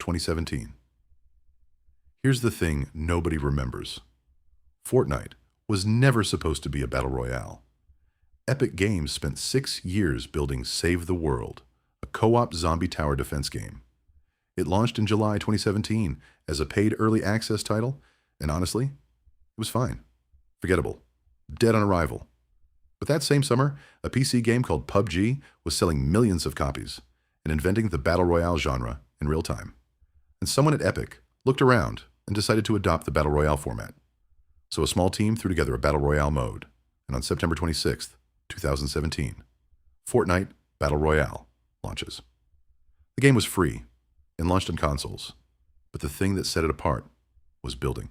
2017. Here's the thing nobody remembers. Fortnite was never supposed to be a battle royale. Epic Games spent 6 years building Save the World, a co-op zombie tower defense game. It launched in July 2017 as a paid early access title, and honestly, it was fine. Forgettable. Dead on arrival. But that same summer, a PC game called PUBG was selling millions of copies and inventing the battle royale genre in real time. And someone at Epic looked around and decided to adopt the battle royale format. So a small team threw together a battle royale mode, and on September 26th, 2017, Fortnite Battle Royale launches. The game was free and launched on consoles, but the thing that set it apart was building.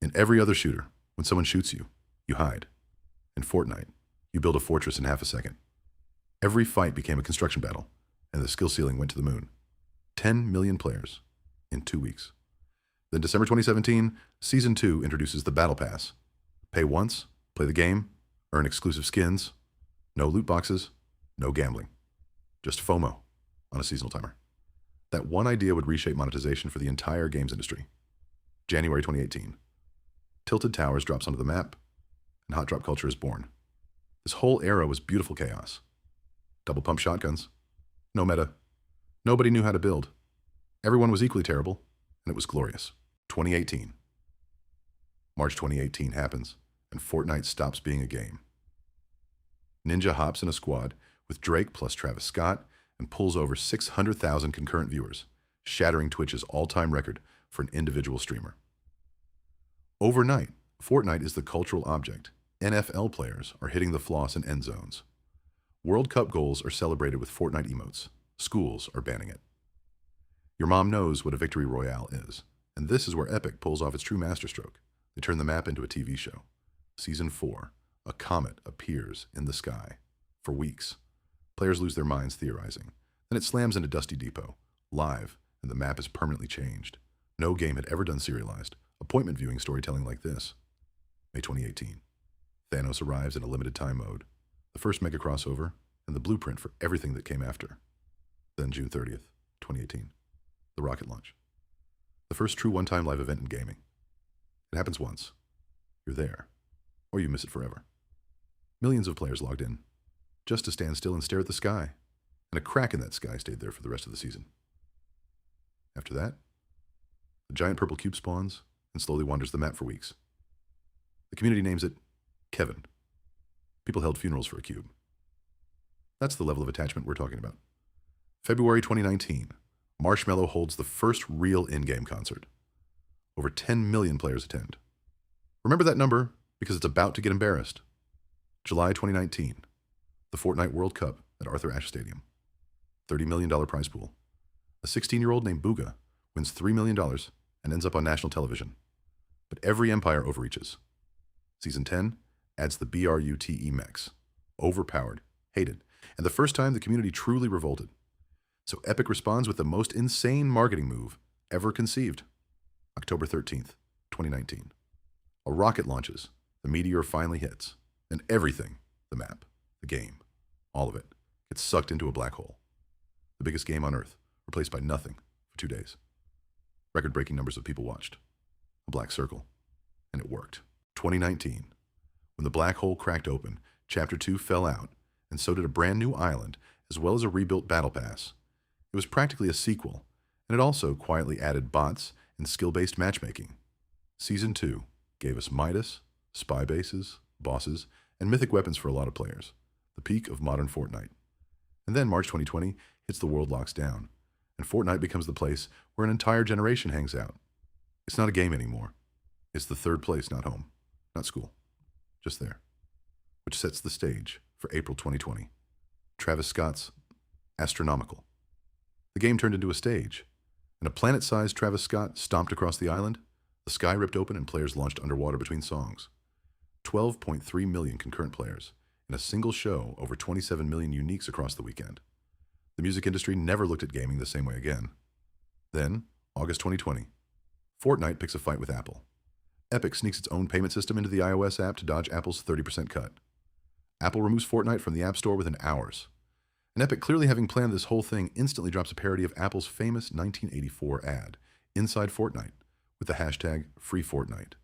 In every other shooter, when someone shoots you, you hide. In Fortnite, you build a fortress in half a second. Every fight became a construction battle, and the skill ceiling went to the moon. 10 million players in 2 weeks. Then December 2017, Season 2 introduces the Battle Pass. Pay once, play the game, earn exclusive skins, no loot boxes, no gambling. Just FOMO on a seasonal timer. That one idea would reshape monetization for the entire games industry. January 2018. Tilted Towers drops onto the map, and hot drop culture is born. This whole era was beautiful chaos. Double pump shotguns. No meta. Nobody knew how to build. Everyone was equally terrible, and it was glorious. 2018. March 2018 happens, and Fortnite stops being a game. Ninja hops in a squad with Drake plus Travis Scott and pulls over 600,000 concurrent viewers, shattering Twitch's all-time record for an individual streamer. Overnight, Fortnite is the cultural object. NFL players are hitting the floss in end zones. World Cup goals are celebrated with Fortnite emotes. Schools are banning it. Your mom knows what a victory royale is, and this is where Epic pulls off its true masterstroke. They turn the map into a TV show. Season 4, a comet appears in the sky. For weeks, players lose their minds theorizing. Then it slams into Dusty Depot, live, and the map is permanently changed. No game had ever done serialized, appointment viewing storytelling like this. May 2018. Thanos arrives in a limited time mode, the first mega crossover, and the blueprint for everything that came after. Then June 30th, 2018. The rocket launch. The first true one-time live event in gaming. It happens once. You're there. Or you miss it forever. Millions of players logged in, just to stand still and stare at the sky. And a crack in that sky stayed there for the rest of the season. After that, the giant purple cube spawns and slowly wanders the map for weeks. The community names it Kevin. People held funerals for a cube. That's the level of attachment we're talking about. February 2019. Marshmello holds the first real in-game concert. Over 10 million players attend. Remember that number because it's about to get embarrassed. July 2019, the Fortnite World Cup at Arthur Ashe Stadium. $30 million prize pool. A 16-year-old named Booga wins $3 million and ends up on national television. But every empire overreaches. Season 10 adds the BRUTE mechs. Overpowered, hated, and the first time the community truly revolted. So Epic responds with the most insane marketing move ever conceived. October 13th, 2019. A rocket launches, the meteor finally hits, and everything, the map, the game, all of it, gets sucked into a black hole. The biggest game on Earth, replaced by nothing for 2 days. Record-breaking numbers of people watched. A black circle. And it worked. 2019. When the black hole cracked open, Chapter 2 fell out, and so did a brand new island, as well as a rebuilt battle pass. It was practically a sequel, and it also quietly added bots and skill-based matchmaking. Season 2 gave us Midas, spy bases, bosses, and mythic weapons for a lot of players. The peak of modern Fortnite. And then March 2020 hits the world locks down, and Fortnite becomes the place where an entire generation hangs out. It's not a game anymore. It's the third place, not home, not school, just there. Which sets the stage for April 2020. Travis Scott's Astronomical. The game turned into a stage, and a planet-sized Travis Scott stomped across the island, the sky ripped open, and players launched underwater between songs. 12.3 million concurrent players. In a single show, over 27 million uniques across the weekend. The music industry never looked at gaming the same way again. Then, August 2020, Fortnite picks a fight with Apple. Epic sneaks its own payment system into the iOS app to dodge Apple's 30% cut. Apple removes Fortnite from the App Store within hours. And Epic, clearly having planned this whole thing, instantly drops a parody of Apple's famous 1984 ad, Inside Fortnite, with the hashtag #FreeFortnite.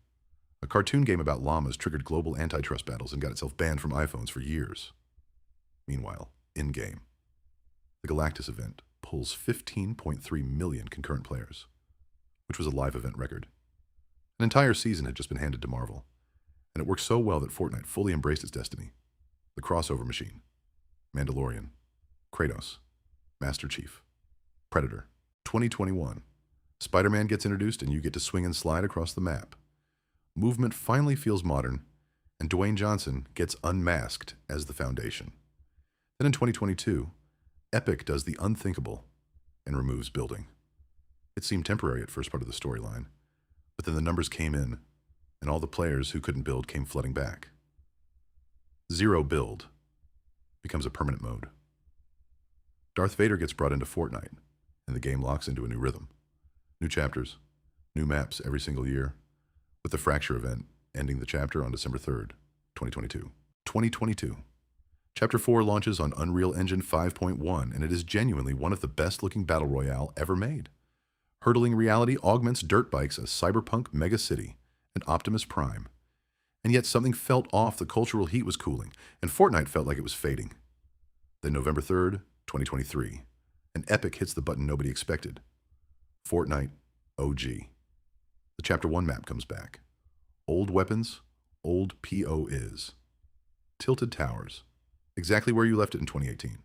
A cartoon game about llamas triggered global antitrust battles and got itself banned from iPhones for years. Meanwhile, in-game, the Galactus event pulls 15.3 million concurrent players, which was a live event record. An entire season had just been handed to Marvel, and it worked so well that Fortnite fully embraced its destiny. The crossover machine, Mandalorian, Kratos, Master Chief, Predator. 2021. Spider-Man gets introduced and you get to swing and slide across the map. Movement finally feels modern, and Dwayne Johnson gets unmasked as the Foundation. Then in 2022, Epic does the unthinkable and removes building. It seemed temporary at first part of the storyline, but then the numbers came in, and all the players who couldn't build came flooding back. Zero build becomes a permanent mode. Darth Vader gets brought into Fortnite, and the game locks into a new rhythm. New chapters, new maps every single year, with the Fracture event ending the chapter on December 3rd, 2022. 2022. Chapter 4 launches on Unreal Engine 5.1, and it is genuinely one of the best-looking battle royale ever made. Hurdling reality augments dirt bikes as cyberpunk mega city and Optimus Prime. And yet something felt off, the cultural heat was cooling, and Fortnite felt like it was fading. Then November 3rd, 2023, and Epic hits the button nobody expected. Fortnite OG. The Chapter 1 map comes back. Old weapons, old PO is. Tilted Towers. Exactly where you left it in 2018.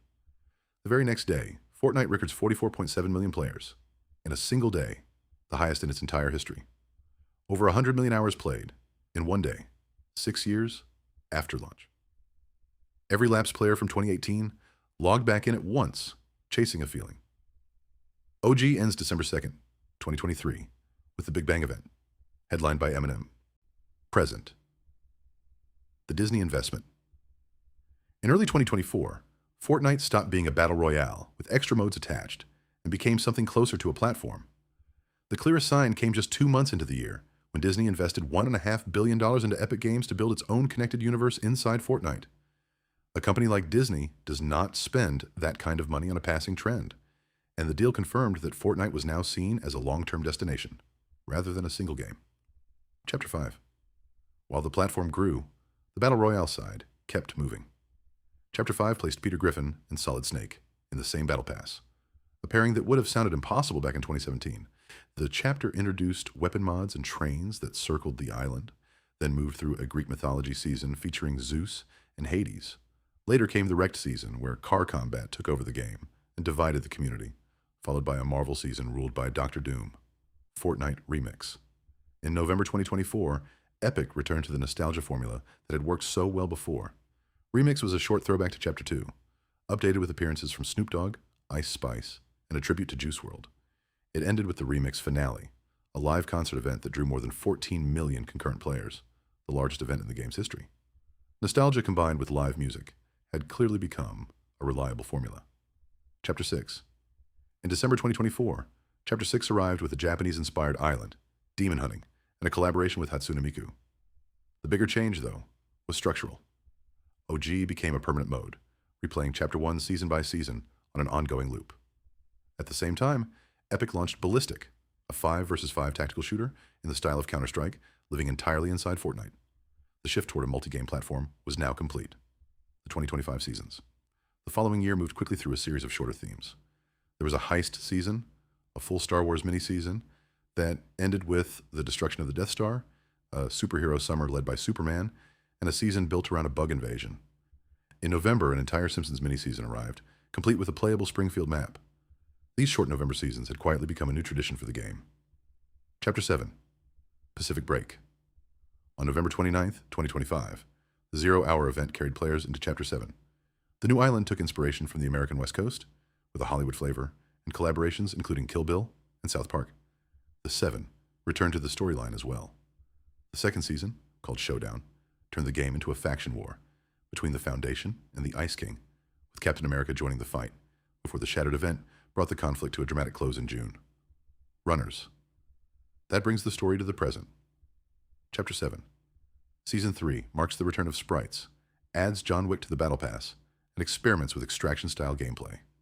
The very next day, Fortnite records 44.7 million players. In a single day, the highest in its entire history. Over 100 million hours played, in one day, 6 years after launch. Every lapsed player from 2018 logged back in at once, chasing a feeling. OG ends December 2nd, 2023, with the Big Bang event, headlined by Eminem. Present. The Disney investment. In early 2024, Fortnite stopped being a battle royale with extra modes attached and became something closer to a platform. The clearest sign came just 2 months into the year, when Disney invested $1.5 billion into Epic Games to build its own connected universe inside Fortnite. A company like Disney does not spend that kind of money on a passing trend, and the deal confirmed that Fortnite was now seen as a long-term destination, rather than a single game. Chapter 5. While the platform grew, the Battle Royale side kept moving. Chapter 5 placed Peter Griffin and Solid Snake in the same battle pass, a pairing that would have sounded impossible back in 2017. The chapter introduced weapon mods and trains that circled the island, then moved through a Greek mythology season featuring Zeus and Hades. Later came the Wrecked season, where car combat took over the game and divided the community, followed by a Marvel season ruled by Doctor Doom. Fortnite Remix. In November 2024, Epic returned to the nostalgia formula that had worked so well before. Remix was a short throwback to Chapter 2, updated with appearances from Snoop Dogg, Ice Spice, and a tribute to Juice WRLD. It ended with the Remix finale, a live concert event that drew more than 14 million concurrent players, the largest event in the game's history. Nostalgia combined with live music had clearly become a reliable formula. Chapter 6. In December 2024, Chapter 6 arrived with a Japanese-inspired island, demon hunting, and a collaboration with Hatsune Miku. The bigger change, though, was structural. OG became a permanent mode, replaying Chapter 1 season by season on an ongoing loop. At the same time, Epic launched Ballistic, a 5 versus 5 tactical shooter in the style of Counter-Strike, living entirely inside Fortnite. The shift toward a multi-game platform was now complete. The 2025 seasons. The following year moved quickly through a series of shorter themes. There was a heist season, a full Star Wars mini-season that ended with the destruction of the Death Star, a superhero summer led by Superman, and a season built around a bug invasion. In November, an entire Simpsons mini-season arrived, complete with a playable Springfield map. These short November seasons had quietly become a new tradition for the game. Chapter 7. Pacific Break. On November 29th, 2025, the 0-hour event carried players into Chapter 7. The new island took inspiration from the American West Coast, with a Hollywood flavor, and collaborations including Kill Bill and South Park. The 7 returned to the storyline as well. The second season, called Showdown, turned the game into a faction war between the Foundation and the Ice King, with Captain America joining the fight, before the Shattered event brought the conflict to a dramatic close in June. Runners. That brings the story to the present. Chapter 7. Season 3 marks the return of sprites, adds John Wick to the Battle Pass, and experiments with extraction-style gameplay.